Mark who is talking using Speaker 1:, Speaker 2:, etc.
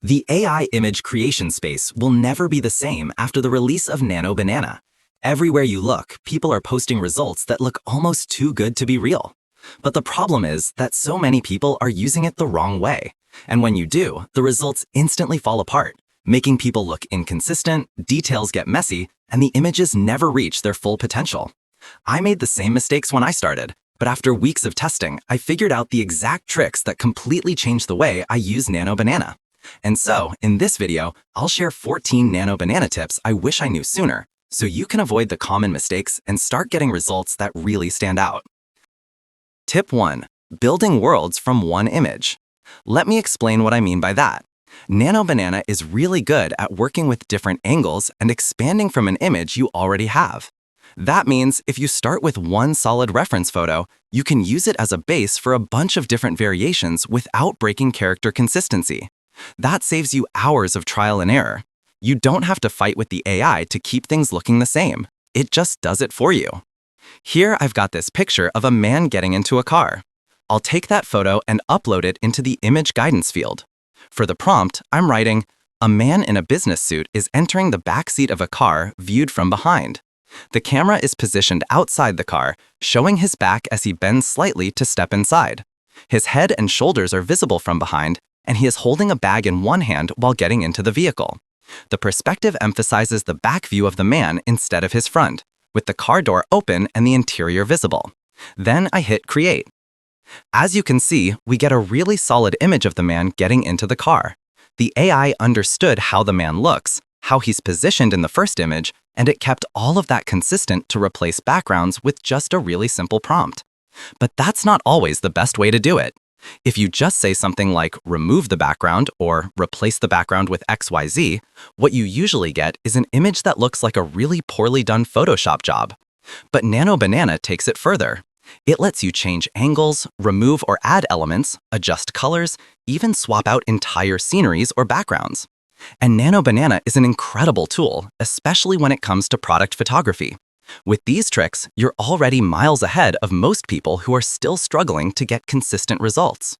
Speaker 1: The AI image creation space will never be the same after the release of Nano Banana. Everywhere you look, people are posting results that look almost too good to be real. But the problem is that so many people are using it the wrong way. And when you do, the results instantly fall apart, making people look inconsistent, details get messy, and the images never reach their full potential. I made the same mistakes when I started, but after weeks of testing, I figured out the exact tricks that completely changed the way I use Nano Banana. And so, in this video, I'll share 14 Nano Banana tips I wish I knew sooner, so you can avoid the common mistakes and start getting results that really stand out. Tip 1. Building worlds from one image. Let me explain what I mean by that. Nano Banana is really good at working with different angles and expanding from an image you already have. That means if you start with one solid reference photo, you can use it as a base for a bunch of different variations without breaking character consistency. That saves you hours of trial and error. You don't have to fight with the AI to keep things looking the same. It just does it for you. Here I've got this picture of a man getting into a car. I'll take that photo and upload it into the image guidance field. For the prompt, I'm writing, "A man in a business suit is entering the back seat of a car viewed from behind. The camera is positioned outside the car, showing his back as he bends slightly to step inside. His head and shoulders are visible from behind, and he is holding a bag in one hand while getting into the vehicle. The perspective emphasizes the back view of the man instead of his front, with the car door open and the interior visible. Then I hit Create. As you can see, we get a really solid image of the man getting into the car. The AI understood how the man looks, how he's positioned in the first image, and it kept all of that consistent to replace backgrounds with just a really simple prompt. But that's not always the best way to do it. If you just say something like remove the background or replace the background with XYZ, what you usually get is an image that looks like a really poorly done Photoshop job. But Nano Banana takes it further. It lets you change angles, remove or add elements, adjust colors, even swap out entire sceneries or backgrounds. And Nano Banana is an incredible tool, especially when it comes to product photography. With these tricks, you're already miles ahead of most people who are still struggling to get consistent results.